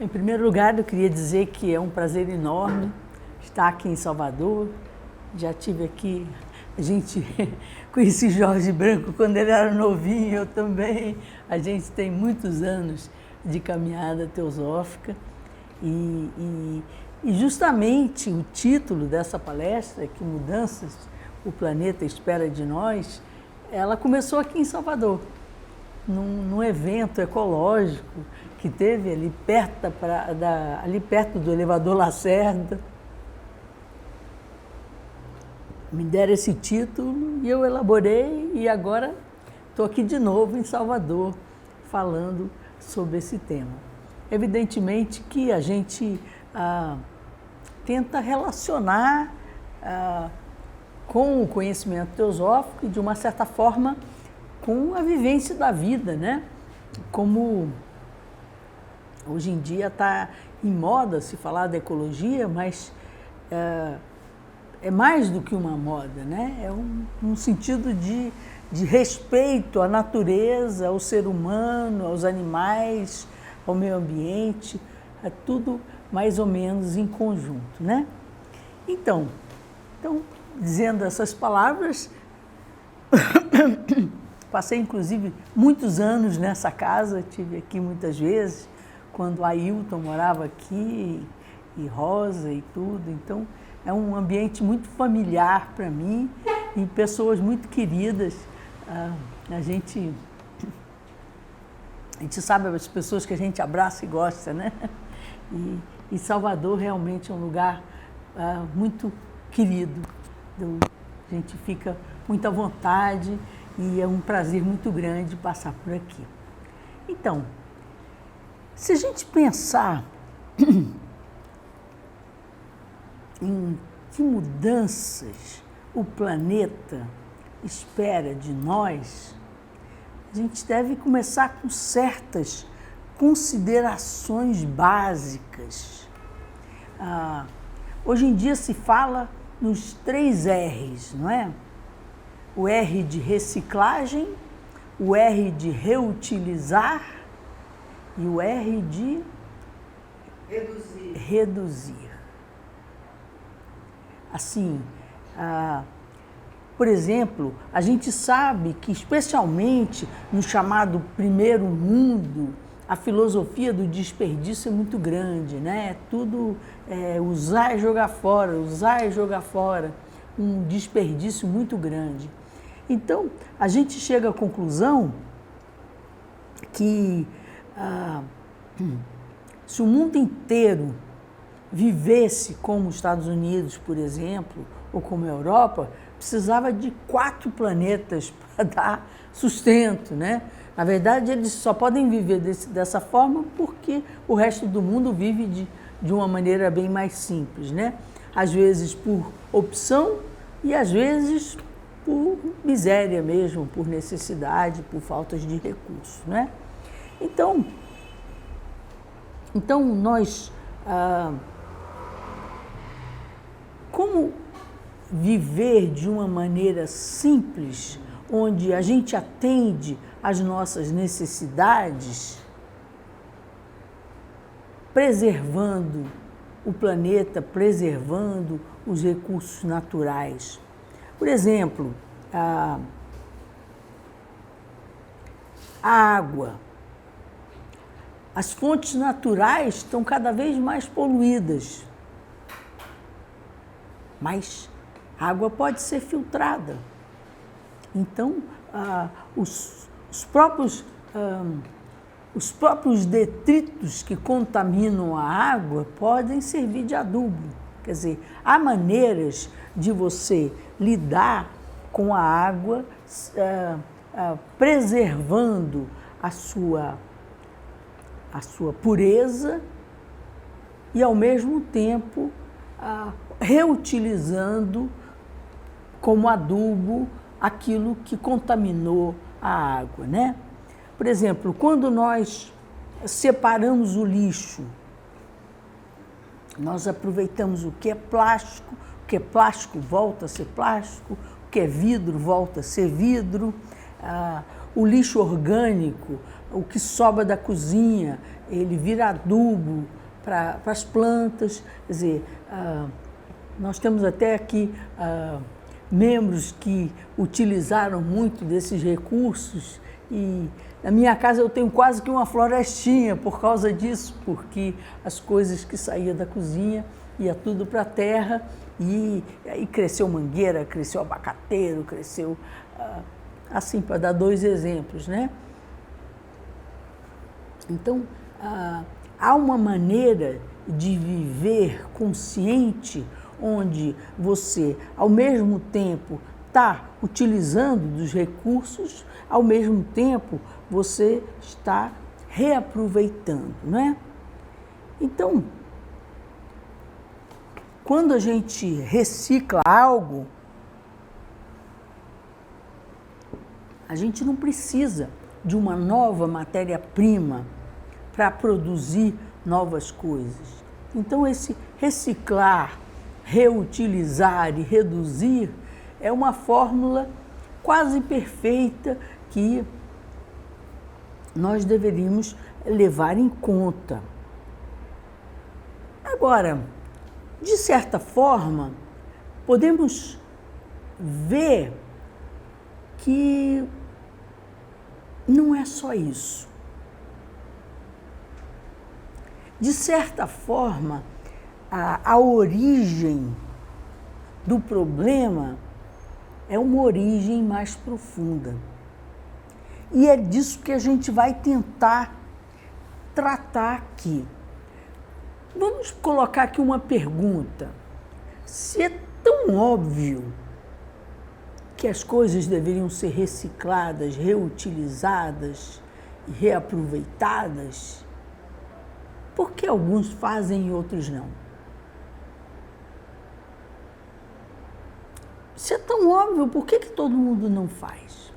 Em primeiro lugar, eu queria dizer que é um prazer enorme estar aqui em Salvador. Já tive aqui, a gente conheci Jorge Branco quando ele era novinho, eu também. A gente tem muitos anos de caminhada teosófica e justamente o título dessa palestra, que Mudanças o Planeta Espera de Nós, ela começou aqui em Salvador, num evento ecológico que teve ali perto do elevador Lacerda. Me deram esse título e eu elaborei e agora estou aqui de novo em Salvador falando sobre esse tema. Evidentemente que a gente tenta relacionar com o conhecimento teosófico e, de uma certa forma, com a vivência da vida, né? Como hoje em dia está em moda se falar da ecologia, mas é mais do que uma moda, né? É um sentido de respeito à natureza, ao ser humano, aos animais, ao meio ambiente, é tudo mais ou menos em conjunto, né? Então, dizendo essas palavras, passei inclusive muitos anos nessa casa, estive aqui muitas vezes, quando Ailton morava aqui, e Rosa e tudo, então é um ambiente muito familiar para mim e pessoas muito queridas. A gente sabe as pessoas que a gente abraça e gosta, né? E Salvador realmente é um lugar muito querido. A gente fica muito à vontade e é um prazer muito grande passar por aqui. Então, se a gente pensar em que mudanças o planeta espera de nós, a gente deve começar com certas considerações básicas. Hoje em dia se fala nos 3 R's, não é? O R de reciclagem, o R de reutilizar e o R de reduzir. Assim, por exemplo, a gente sabe que, especialmente no chamado primeiro mundo, a filosofia do desperdício é muito grande, né? Tudo usar e jogar fora, um desperdício muito grande. Então, a gente chega à conclusão que se o mundo inteiro vivesse como os Estados Unidos, por exemplo, ou como a Europa, precisava de 4 planetas para dar sustento, né? Na verdade, eles só podem viver dessa forma porque o resto do mundo vive de uma maneira bem mais simples, né? Às vezes por opção e às vezes por miséria mesmo, por necessidade, por faltas de recursos, né? Então nós, como viver de uma maneira simples, onde a gente atende às nossas necessidades, preservando o planeta, preservando os recursos naturais. Por exemplo, a água. As fontes naturais estão cada vez mais poluídas, mas a água pode ser filtrada. Então, os próprios detritos que contaminam a água podem servir de adubo. Quer dizer, há maneiras de você lidar com a água, preservando a sua pureza e, ao mesmo tempo, reutilizando como adubo aquilo que contaminou a água, né? Por exemplo, quando nós separamos o lixo, nós aproveitamos o que é plástico volta a ser plástico, o que é vidro volta a ser vidro, o lixo orgânico o que sobra da cozinha, ele vira adubo para as plantas. Quer dizer, nós temos até aqui membros que utilizaram muito desses recursos, e na minha casa eu tenho quase que uma florestinha por causa disso, porque as coisas que saíam da cozinha ia tudo para a terra, e aí cresceu mangueira, cresceu abacateiro, cresceu assim, para dar 2 exemplos, né? Então, há uma maneira de viver consciente onde você, ao mesmo tempo, está utilizando dos recursos, ao mesmo tempo você está reaproveitando, né? Então, quando a gente recicla algo, a gente não precisa de uma nova matéria-prima para produzir novas coisas. Então, esse reciclar, reutilizar e reduzir é uma fórmula quase perfeita que nós deveríamos levar em conta. Agora, de certa forma, podemos ver que não é só isso. De certa forma, a origem do problema é uma origem mais profunda. E é disso que a gente vai tentar tratar aqui. Vamos colocar aqui uma pergunta. Se é tão óbvio que as coisas deveriam ser recicladas, reutilizadas e reaproveitadas, por que alguns fazem e outros não? Se é tão óbvio, por que todo mundo não faz?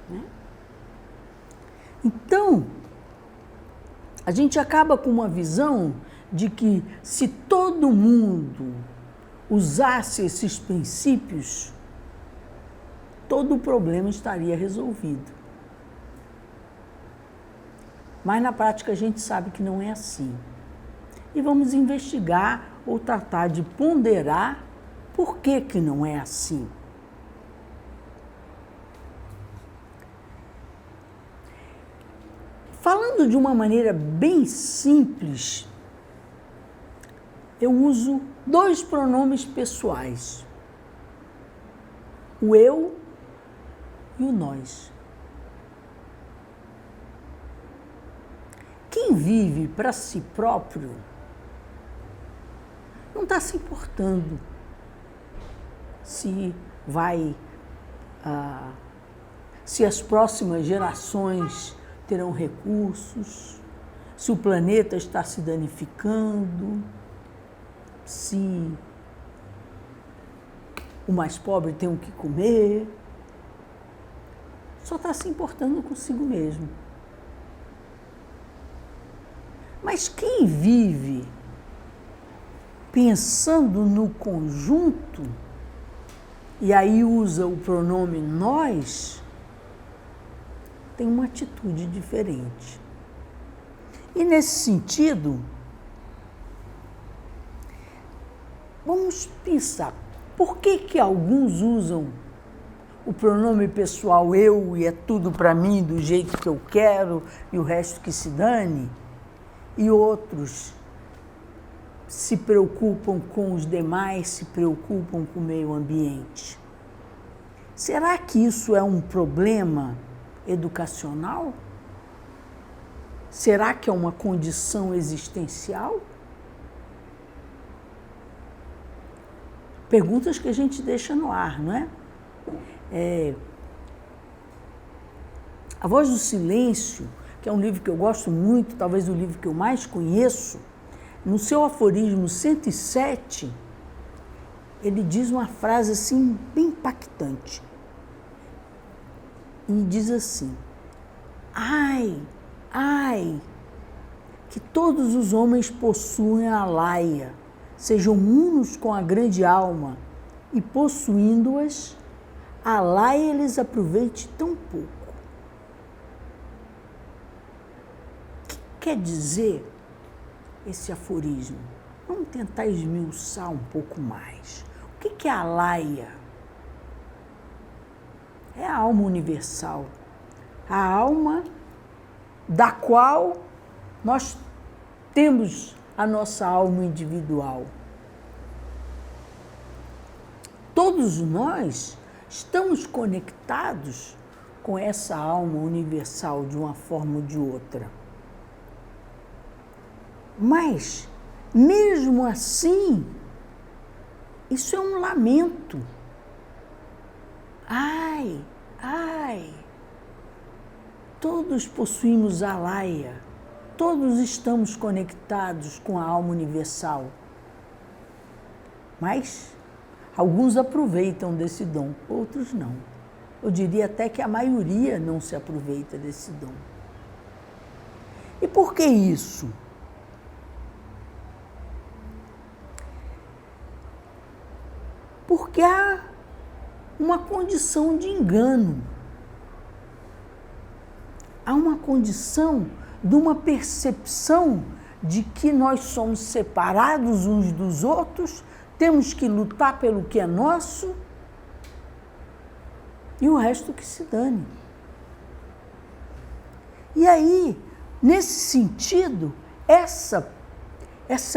Né? Então, a gente acaba com uma visão de que se todo mundo usasse esses princípios, todo o problema estaria resolvido. Mas na prática a gente sabe que não é assim. E vamos investigar ou tratar de ponderar por que não é assim. Falando de uma maneira bem simples, eu uso 2 pronomes pessoais: o eu e o nós. Quem vive para si próprio não está se importando se se as próximas gerações terão recursos, se o planeta está se danificando, se o mais pobre tem o que comer. Só está se importando consigo mesmo. Mas quem vive pensando no conjunto, e aí usa o pronome nós, tem uma atitude diferente. E nesse sentido, vamos pensar, por que alguns usam o pronome pessoal eu e é tudo para mim do jeito que eu quero e o resto que se dane, e outros se preocupam com os demais, se preocupam com o meio ambiente? Será que isso é um problema educacional? Será que é uma condição existencial? Perguntas que a gente deixa no ar, não é? A Voz do Silêncio, que é um livro que eu gosto muito, talvez o livro que eu mais conheço, no seu aforismo 107, ele diz uma frase assim, bem impactante. E diz assim: ai, que todos os homens possuem a laia, sejam unos com a grande alma, e possuindo-as, a laia eles aproveitem tão pouco. O que quer dizer esse aforismo? Vamos tentar esmiuçar um pouco mais. O que é a laia? É a alma universal, a alma da qual nós temos a nossa alma individual. Todos nós estamos conectados com essa alma universal de uma forma ou de outra. Mas, mesmo assim, isso é um lamento. Ai, ai, todos possuímos a laia, todos estamos conectados com a alma universal. Mas alguns aproveitam desse dom, outros não. Eu diria até que a maioria não se aproveita desse dom. E por que isso? Porque há uma condição de engano. Há uma condição de uma percepção de que nós somos separados uns dos outros, temos que lutar pelo que é nosso e o resto que se dane. E aí, nesse sentido, essa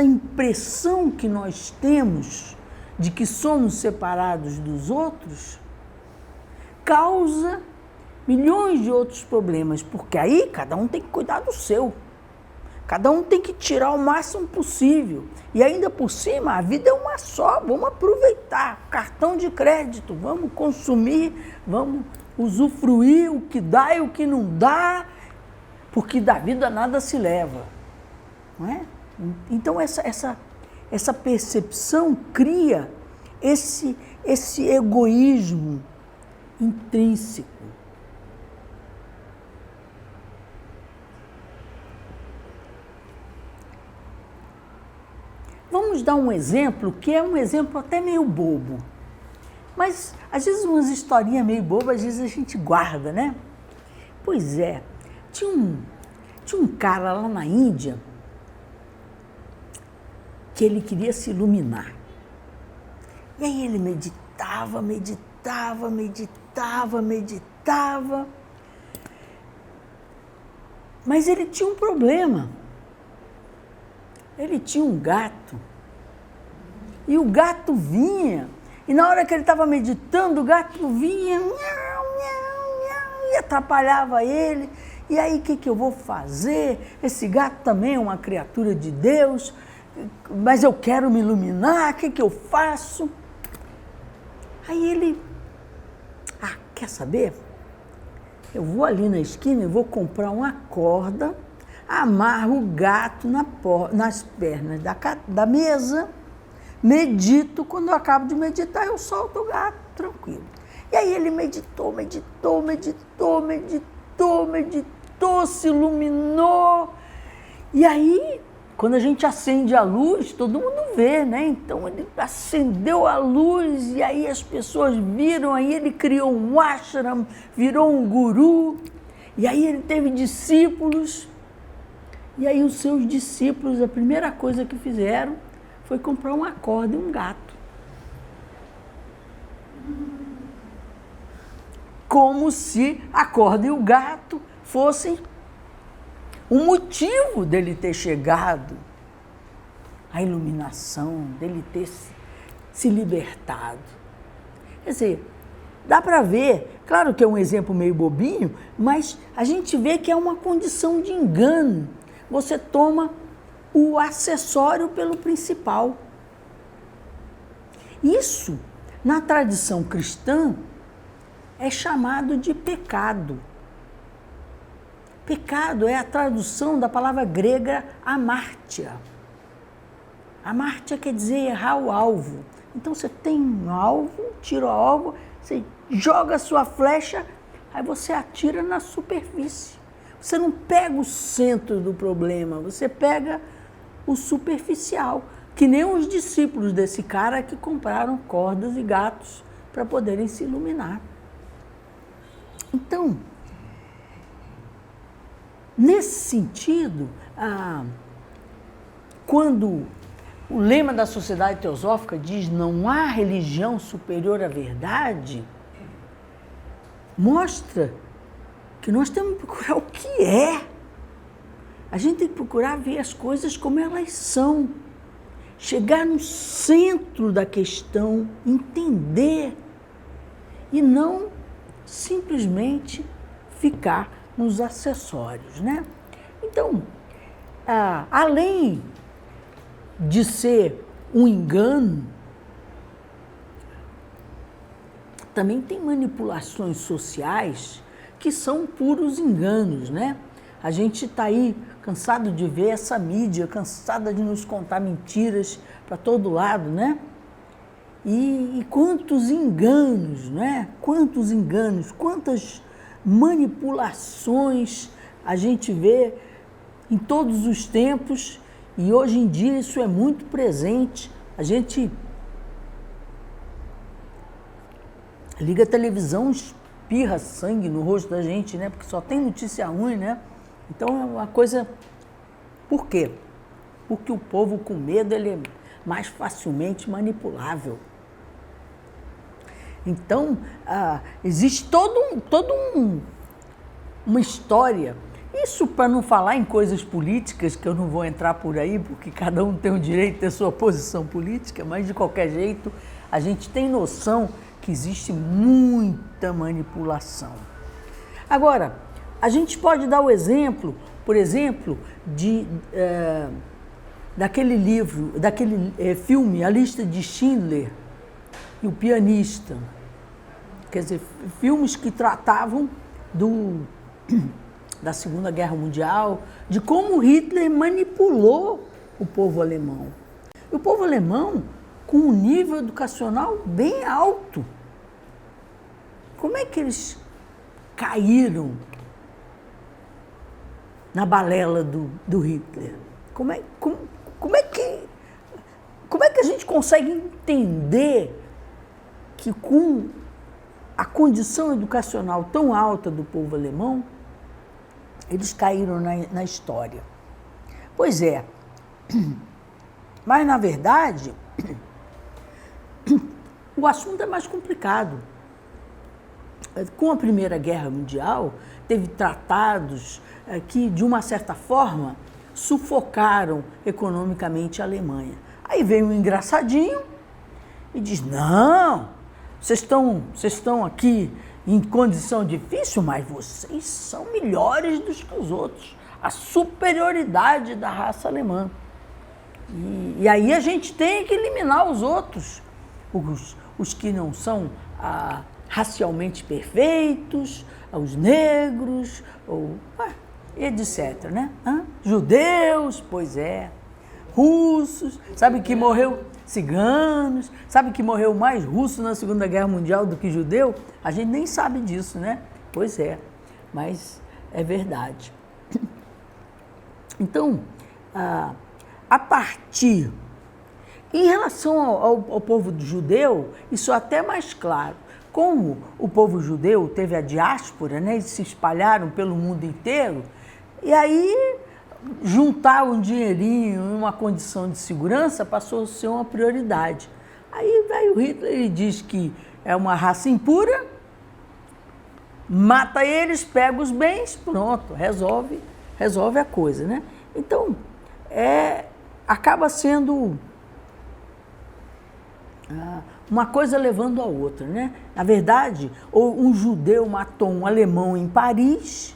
impressão que nós temos de que somos separados dos outros, causa milhões de outros problemas, porque aí cada um tem que cuidar do seu. Cada um tem que tirar o máximo possível. E ainda por cima, a vida é uma só, vamos aproveitar. Cartão de crédito, vamos consumir, vamos usufruir o que dá e o que não dá, porque da vida nada se leva. Não é? Então essa percepção cria esse egoísmo intrínseco. Vamos dar um exemplo, que é um exemplo até meio bobo. Mas, às vezes, umas historinhas meio bobas, às vezes a gente guarda, né? Pois é, tinha um cara lá na Índia que ele queria se iluminar. E aí ele meditava, mas ele tinha um problema. Ele tinha um gato. E o gato vinha, e na hora que ele estava meditando, o gato vinha, miau, miau, miau, e atrapalhava ele. E aí, o que eu vou fazer? Esse gato também é uma criatura de Deus, mas eu quero me iluminar, o que eu faço? Aí ele, quer saber? Eu vou ali na esquina e vou comprar uma corda, amarro o gato nas pernas da mesa, medito, quando eu acabo de meditar, eu solto o gato, tranquilo. E aí ele meditou, se iluminou. E aí, quando a gente acende a luz, todo mundo vê, né? Então ele acendeu a luz e aí as pessoas viram, aí ele criou um ashram, virou um guru, e aí ele teve discípulos. E aí os seus discípulos, a primeira coisa que fizeram foi comprar uma corda e um gato. Como se a corda e o gato fossem o motivo dele ter chegado à iluminação, dele ter se libertado. Quer dizer, dá para ver, claro que é um exemplo meio bobinho, mas a gente vê que é uma condição de engano. Você toma o acessório pelo principal. Isso, na tradição cristã, é chamado de pecado. Pecado é a tradução da palavra grega amártia. Amártia quer dizer errar o alvo. Então você tem um alvo, tira o alvo, você joga a sua flecha, aí você atira na superfície. Você não pega o centro do problema, você pega o superficial, que nem os discípulos desse cara que compraram cordas e gatos para poderem se iluminar. Então, nesse sentido, quando o lema da Sociedade Teosófica diz não há religião superior à verdade, mostra que nós temos que procurar o que é. A gente tem que procurar ver as coisas como elas são, chegar no centro da questão, entender e não simplesmente ficar nos acessórios, né? Então, além de ser um engano, também tem manipulações sociais que são puros enganos, né? A gente está aí cansado de ver essa mídia, cansada de nos contar mentiras para todo lado, né? E quantos enganos, né? Quantos enganos, quantas manipulações a gente vê em todos os tempos e hoje em dia isso é muito presente. A gente liga a televisão, espirra sangue no rosto da gente, né? Porque só tem notícia ruim, né? Então é uma coisa... Por quê? Porque o povo com medo ele é mais facilmente manipulável. Então, existe uma história. Isso para não falar em coisas políticas, que eu não vou entrar por aí, porque cada um tem o direito de ter sua posição política, mas de qualquer jeito a gente tem noção que existe muita manipulação. Agora, a gente pode dar o exemplo, por exemplo, daquele livro, daquele filme, A Lista de Schindler e o Pianista. Quer dizer, filmes que tratavam da Segunda Guerra Mundial, de como Hitler manipulou o povo alemão. E o povo alemão com um nível educacional bem alto. Como é que eles caíram na balela do Hitler? Como é que a gente consegue entender que com a condição educacional tão alta do povo alemão, eles caíram na história? Pois é, mas na verdade, o assunto é mais complicado. Com a Primeira Guerra Mundial, teve tratados que, de uma certa forma, sufocaram economicamente a Alemanha. Aí veio um engraçadinho e diz, não, vocês estão aqui em condição difícil, mas vocês são melhores do que os outros. A superioridade da raça alemã. E aí a gente tem que eliminar os outros, os que não são racialmente perfeitos, os negros, etc. Né? Judeus, pois é, russos, sabe que morreu ciganos, sabe que morreu mais russo na Segunda Guerra Mundial do que judeu? A gente nem sabe disso, né? Pois é, mas é verdade. Então, a partir, em relação ao povo judeu, isso é até mais claro. Como o povo judeu teve a diáspora, né, eles se espalharam pelo mundo inteiro, e aí juntar um dinheirinho em uma condição de segurança passou a ser uma prioridade. Aí veio o Hitler e diz que é uma raça impura, mata eles, pega os bens, pronto, resolve a coisa, né? Então, acaba sendo uma coisa levando a outra, né? Na verdade, um judeu matou um alemão em Paris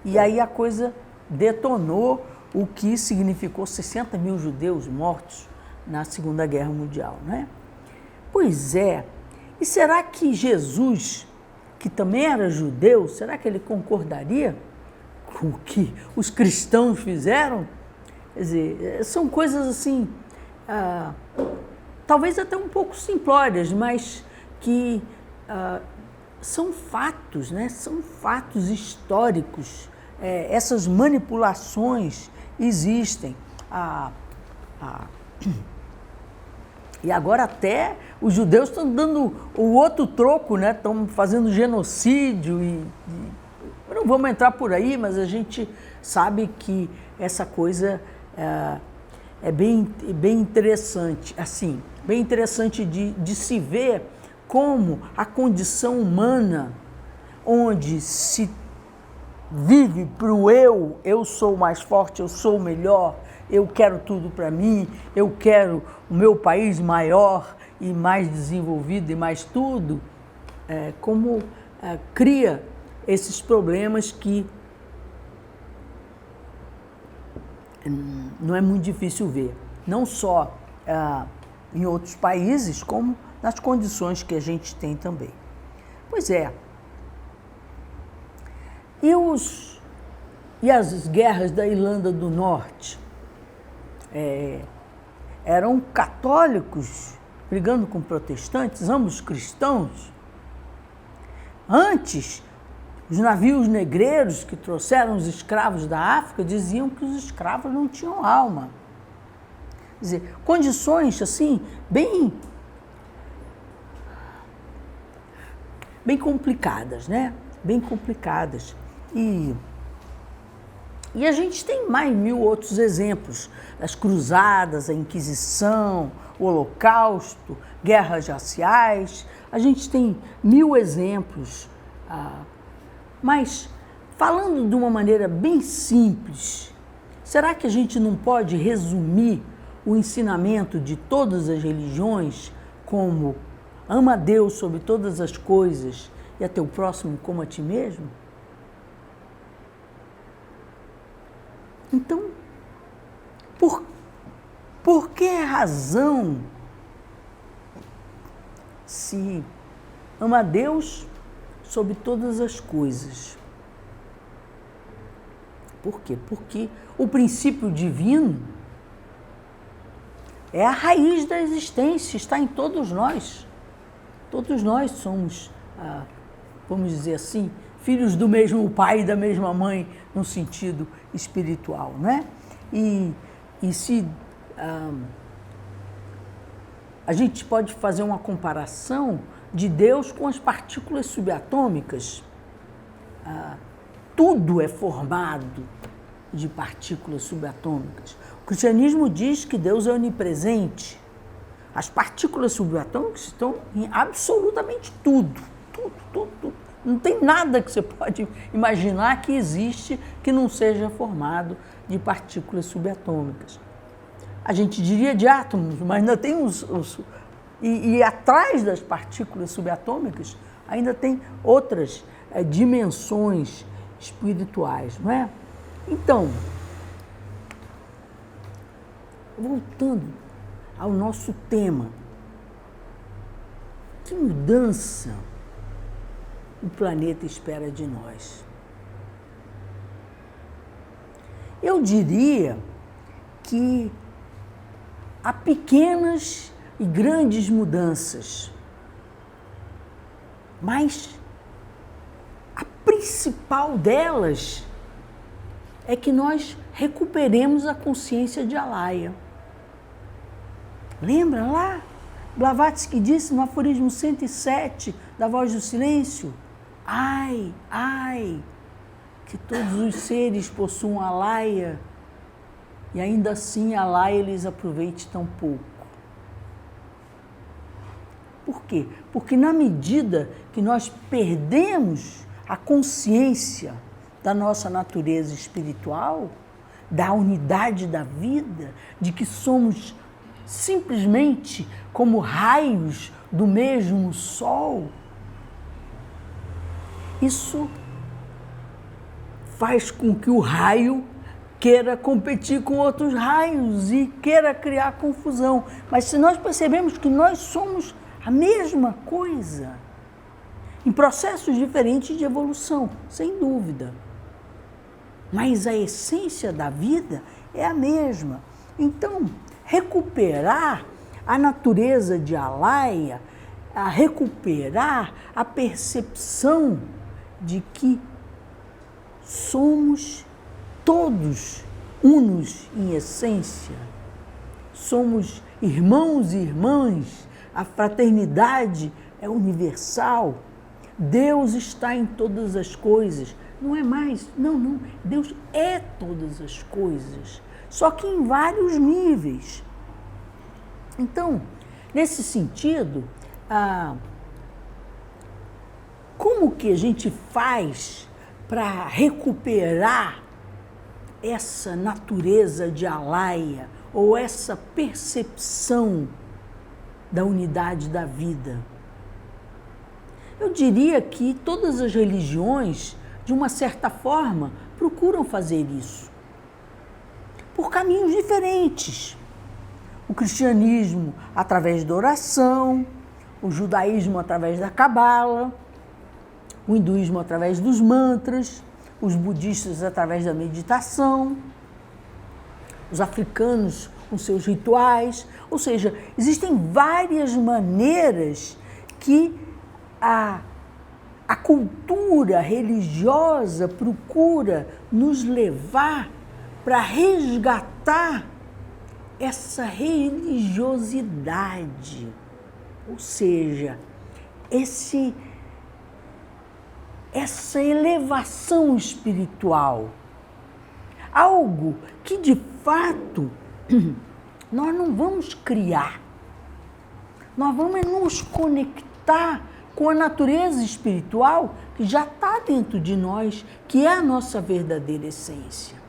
e aí a coisa detonou, o que significou 60 mil judeus mortos na Segunda Guerra Mundial, né? Pois é, e será que Jesus, que também era judeu, será que ele concordaria com o que os cristãos fizeram? Quer dizer, são coisas assim, talvez até um pouco simplórias, mas que são fatos, né? São fatos históricos. Essas manipulações existem. E agora até os judeus estão dando o outro troco, né? Estão fazendo genocídio não vamos entrar por aí, mas a gente sabe que essa coisa é bem interessante, assim, bem interessante de se ver como a condição humana, onde se vive para o eu sou mais forte, eu sou o melhor, eu quero tudo para mim, eu quero o meu país maior e mais desenvolvido e mais tudo, cria esses problemas que não é muito difícil ver, não só em outros países, como nas condições que a gente tem também. Pois é. E as guerras da Irlanda do Norte? Eram católicos brigando com protestantes, ambos cristãos. Antes, os navios negreiros que trouxeram os escravos da África diziam que os escravos não tinham alma. Quer dizer, condições assim, bem complicadas, né? Bem complicadas. E a gente tem mais 1000 outros exemplos, as cruzadas, a Inquisição, o Holocausto, guerras raciais, a gente tem 1000 exemplos. Mas, falando de uma maneira bem simples, será que a gente não pode resumir o ensinamento de todas as religiões como ama a Deus sobre todas as coisas e a teu próximo como a ti mesmo? Então, por que razão se ama a Deus sobre todas as coisas? Por quê? Porque o princípio divino é a raiz da existência, está em todos nós. Todos nós somos, vamos dizer assim, filhos do mesmo pai e da mesma mãe, no sentido espiritual, né? E se a gente pode fazer uma comparação de Deus com as partículas subatômicas. Tudo é formado de partículas subatômicas. O cristianismo diz que Deus é onipresente. As partículas subatômicas estão em absolutamente tudo. Não tem nada que você pode imaginar que existe que não seja formado de partículas subatômicas. A gente diria de átomos, mas ainda tem e atrás das partículas subatômicas ainda tem outras dimensões espirituais, não é? Então, voltando ao nosso tema, que mudança o planeta espera de nós? Eu diria que há pequenas e grandes mudanças, mas a principal delas é que nós recuperemos a consciência de Alaya. Lembra lá? Blavatsky disse no aforismo 107 da Voz do Silêncio: ai, que todos os seres possuam Alaya e ainda assim Alaya lhes aproveite tão pouco. Por quê? Porque na medida que nós perdemos a consciência da nossa natureza espiritual, da unidade da vida, de que somos simplesmente como raios do mesmo sol, isso faz com que o raio queira competir com outros raios e queira criar confusão. Mas se nós percebemos que nós somos a mesma coisa, em processos diferentes de evolução, sem dúvida, mas a essência da vida é a mesma. Então, recuperar a natureza de Alaya, a recuperar a percepção de que somos todos unos em essência, somos irmãos e irmãs, a fraternidade é universal. Deus está em todas as coisas. Não é mais, não. Deus é todas as coisas, só que em vários níveis. Então, nesse sentido, como que a gente faz para recuperar essa natureza de Alaya ou essa percepção da unidade da vida? Eu diria que todas as religiões, de uma certa forma, procuram fazer isso, por caminhos diferentes. O cristianismo através da oração, o judaísmo através da cabala, o hinduísmo através dos mantras, os budistas através da meditação, os africanos com seus rituais. Ou seja, existem várias maneiras que a cultura religiosa procura nos levar para resgatar essa religiosidade, ou seja, essa elevação espiritual, algo que de fato nós não vamos criar, nós vamos nos conectar com a natureza espiritual que já está dentro de nós, que é a nossa verdadeira essência.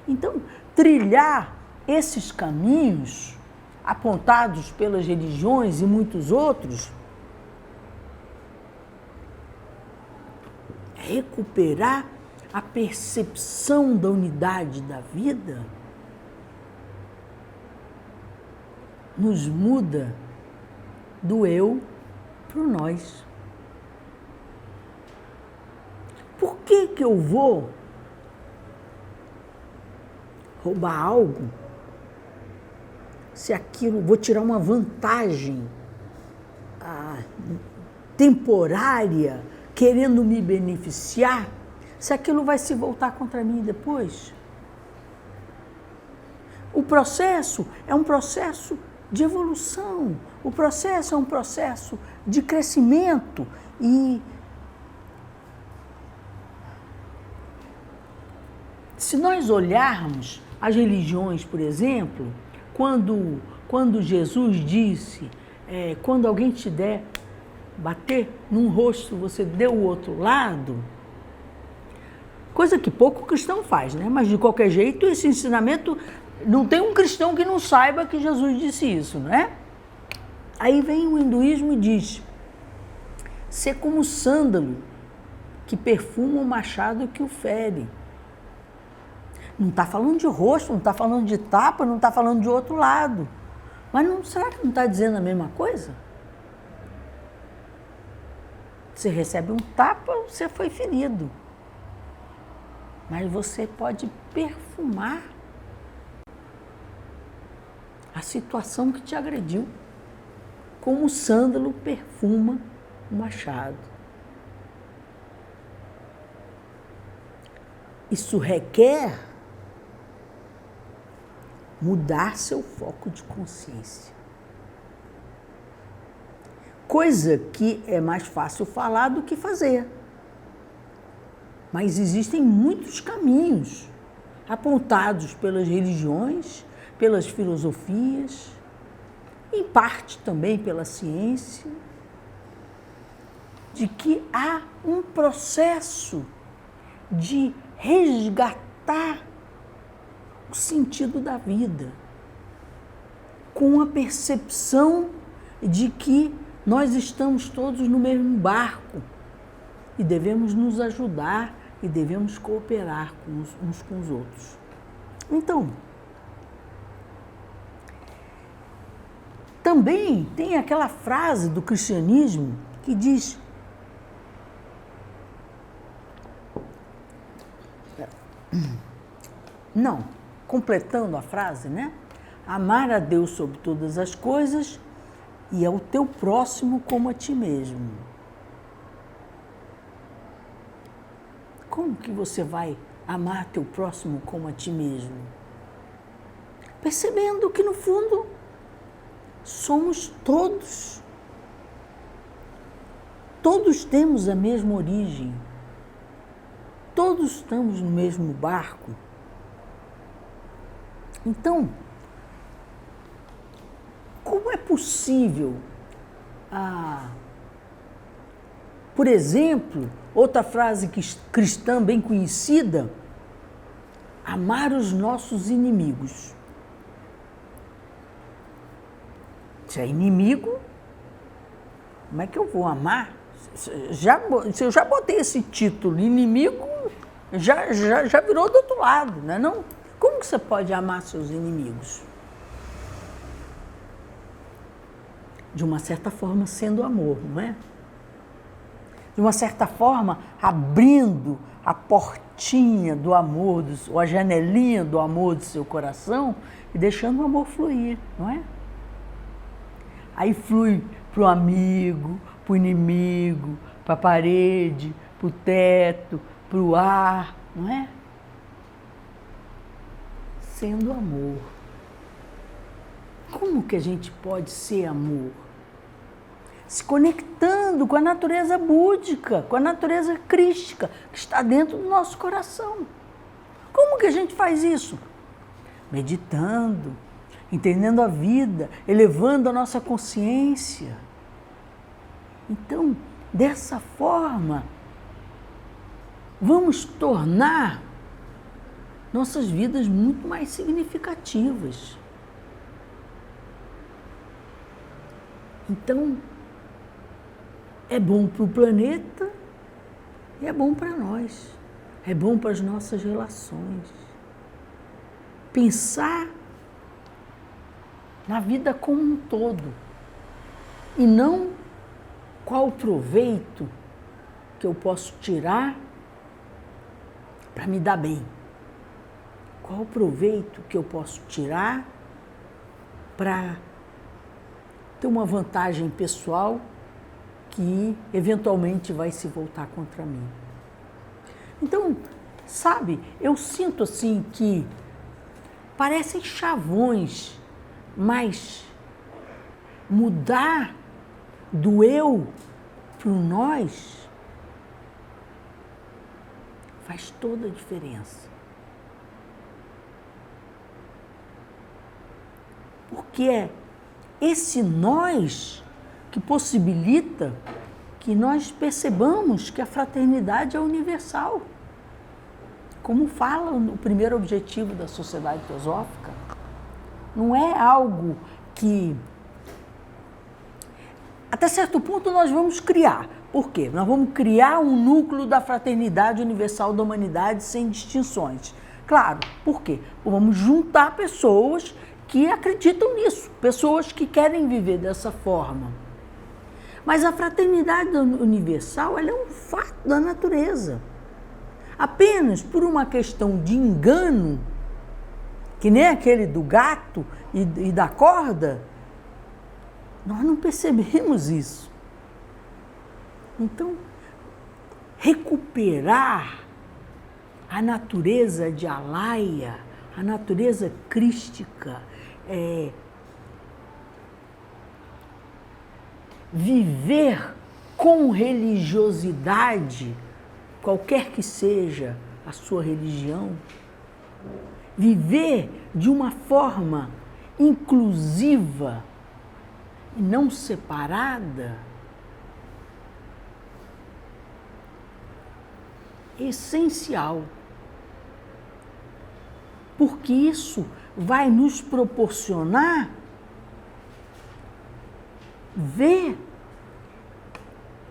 Então, trilhar esses caminhos apontados pelas religiões e muitos outros, recuperar a percepção da unidade da vida, nos muda do eu para o nós. Por que eu vou roubar algo se aquilo, vou tirar uma vantagem temporária, querendo me beneficiar, se aquilo vai se voltar contra mim depois? O processo é um processo de evolução, o processo é um processo de crescimento e se nós olharmos as religiões, por exemplo, quando Jesus disse, quando alguém te der bater num rosto, você dê o outro lado, coisa que pouco cristão faz, né? Mas de qualquer jeito esse ensinamento, não tem um cristão que não saiba que Jesus disse isso, não é? Aí vem o hinduísmo e diz, ser como o sândalo que perfuma o machado que o fere. Não está falando de rosto, não está falando de tapa, não está falando de outro lado. Mas será que não está dizendo a mesma coisa? Você recebe um tapa, você foi ferido. Mas você pode perfumar a situação que te agrediu, como o sândalo perfuma o machado. Isso requer mudar seu foco de consciência. Coisa que é mais fácil falar do que fazer. Mas existem muitos caminhos apontados pelas religiões, pelas filosofias, em parte também pela ciência, de que há um processo de resgatar o sentido da vida, com a percepção de que nós estamos todos no mesmo barco e devemos nos ajudar e devemos cooperar uns com os outros. Então, também tem aquela frase do cristianismo que diz: não, completando a frase, né? Amar a Deus sobre todas as coisas e ao teu próximo como a ti mesmo. Como que você vai amar teu próximo como a ti mesmo? Percebendo que, no fundo, somos todos. Todos temos a mesma origem. Todos estamos no mesmo barco. Então, como é possível, por exemplo, outra frase cristã bem conhecida, amar os nossos inimigos? Se é inimigo, como é que eu vou amar? Se eu já botei esse título, inimigo, já virou do outro lado, não é não? Como que você pode amar seus inimigos? De uma certa forma, sendo amor, não é? De uma certa forma, abrindo a portinha do amor, ou a janelinha do amor do seu coração e deixando o amor fluir, não é? Aí flui para o amigo, para o inimigo, para a parede, para o teto, para o ar, não é? Sendo amor. Como que a gente pode ser amor? Se conectando com a natureza búdica, com a natureza crística, que está dentro do nosso coração. Como que a gente faz isso? Meditando, entendendo a vida, elevando a nossa consciência. Então, dessa forma, vamos tornar nossas vidas muito mais significativas. Então, é bom para o planeta e é bom para nós. É bom para as nossas relações. Pensar na vida como um todo e não qual o proveito que eu posso tirar para me dar bem. Qual o proveito que eu posso tirar para ter uma vantagem pessoal que eventualmente vai se voltar contra mim. Então, sabe, eu sinto assim que parecem chavões, mas mudar do eu para o nós faz toda a diferença. Porque é esse nós que possibilita que nós percebamos que a fraternidade é universal. Como fala o primeiro objetivo da Sociedade Teosófica, não é algo que, até certo ponto, nós vamos criar. Por quê? Nós vamos criar um núcleo da fraternidade universal da humanidade sem distinções. Claro, por quê? Vamos juntar pessoas que acreditam nisso, pessoas que querem viver dessa forma. Mas a fraternidade universal, ela é um fato da natureza. Apenas por uma questão de engano, que nem aquele do gato e da corda, nós não percebemos isso. Então, recuperar a natureza de Alaya, a natureza crística, viver com religiosidade, qualquer que seja a sua religião, viver de uma forma inclusiva e não separada, é essencial. Porque isso vai nos proporcionar ver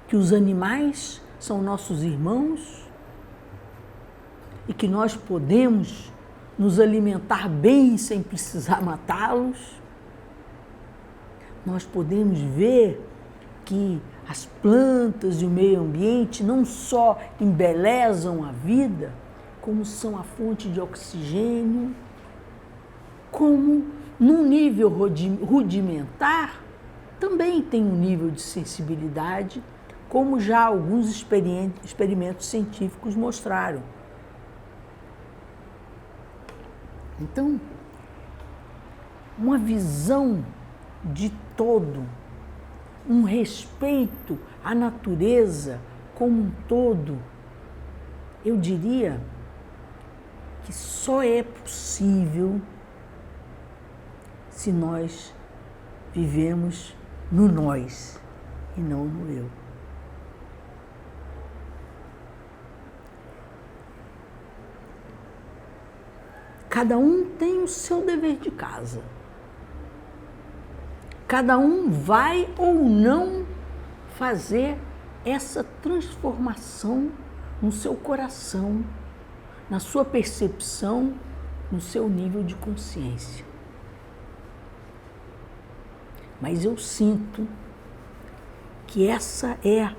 que os animais são nossos irmãos e que nós podemos nos alimentar bem sem precisar matá-los. Nós podemos ver que as plantas e o meio ambiente não só embelezam a vida, como são a fonte de oxigênio, como num nível rudimentar também tem um nível de sensibilidade, como já alguns experimentos científicos mostraram. Então, uma visão de todo, um respeito à natureza como um todo, eu diria que só é possível se nós vivemos no nós e não no eu. Cada um tem o seu dever de casa. Cada um vai ou não fazer essa transformação no seu coração, na sua percepção, no seu nível de consciência. Mas eu sinto que essa é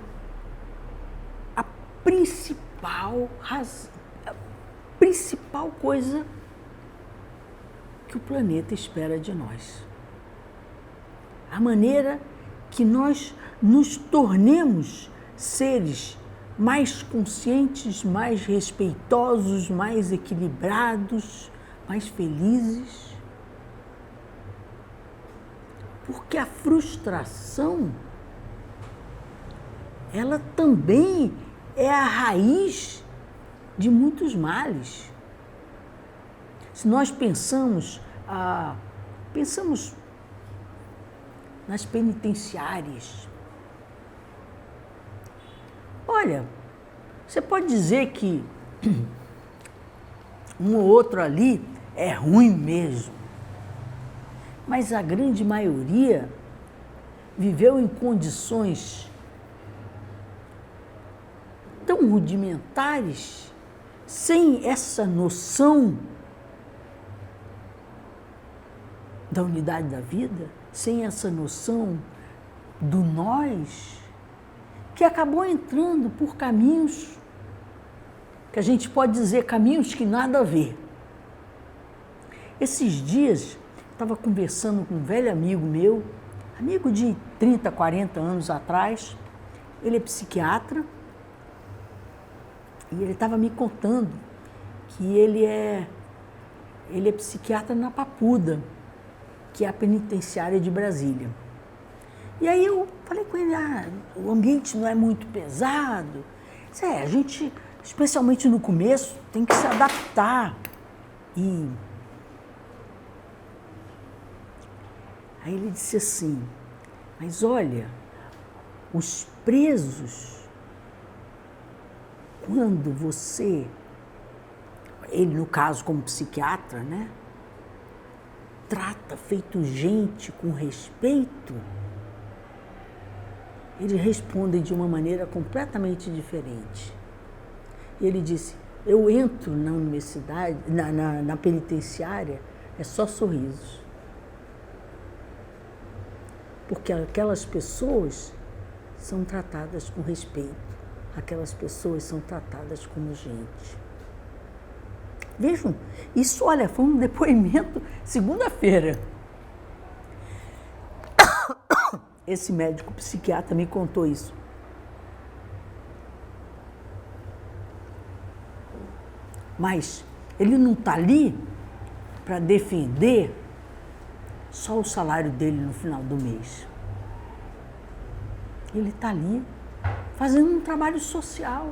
a principal razão, a principal coisa que o planeta espera de nós. A maneira que nós nos tornemos seres mais conscientes, mais respeitosos, mais equilibrados, mais felizes. Porque a frustração, ela também é a raiz de muitos males. Se nós pensamos nas penitenciárias, olha, você pode dizer que um ou outro ali é ruim mesmo, mas a grande maioria viveu em condições tão rudimentares, sem essa noção da unidade da vida, sem essa noção do nós, que acabou entrando por caminhos que a gente pode dizer caminhos que nada a ver. Esses dias, estava conversando com um velho amigo meu, amigo de 30, 40 anos atrás, ele é psiquiatra, e ele estava me contando que ele é psiquiatra na Papuda, que é a penitenciária de Brasília. E aí eu falei com ele, o ambiente não é muito pesado. A gente, especialmente no começo, tem que se adaptar. E aí ele disse assim, mas olha, os presos, quando você, ele no caso como psiquiatra, né, trata feito gente com respeito, eles respondem de uma maneira completamente diferente. E ele disse, eu entro na universidade, na penitenciária, é só sorrisos. Porque aquelas pessoas são tratadas com respeito, aquelas pessoas são tratadas como gente. Vejam, isso, olha, foi um depoimento segunda-feira. Esse médico psiquiatra me contou isso. Mas ele não está ali para defender só o salário dele no final do mês. Ele está ali fazendo um trabalho social.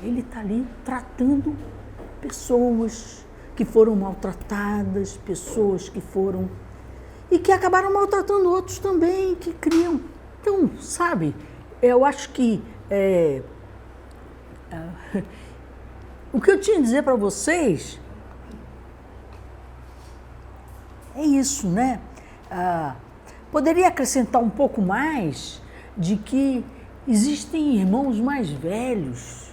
Ele está ali tratando pessoas que foram maltratadas, pessoas que foram... e que acabaram maltratando outros também, que criam. Então, sabe, eu acho que o que eu tinha a dizer para vocês é isso, né? Poderia acrescentar um pouco mais de que existem irmãos mais velhos,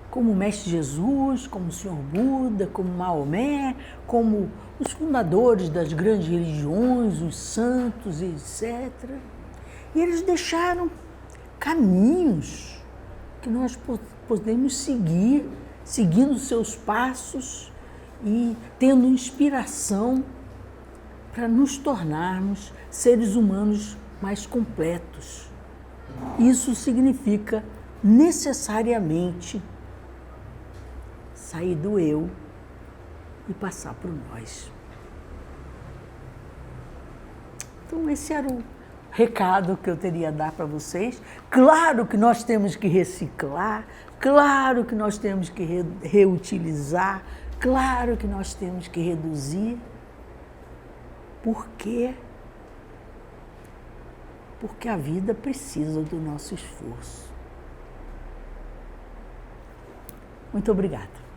como o Mestre Jesus, como o Senhor Buda, como Maomé, como os fundadores das grandes religiões, os santos, etc. E eles deixaram caminhos que nós podemos seguir, seguindo seus passos e tendo inspiração para nos tornarmos seres humanos mais completos. Isso significa necessariamente sair do eu e passar para o nós. Então, esse era o recado que eu teria a dar para vocês. Claro que nós temos que reciclar, claro que nós temos que reutilizar, claro que nós temos que reduzir. Por quê? Porque a vida precisa do nosso esforço. Muito obrigada.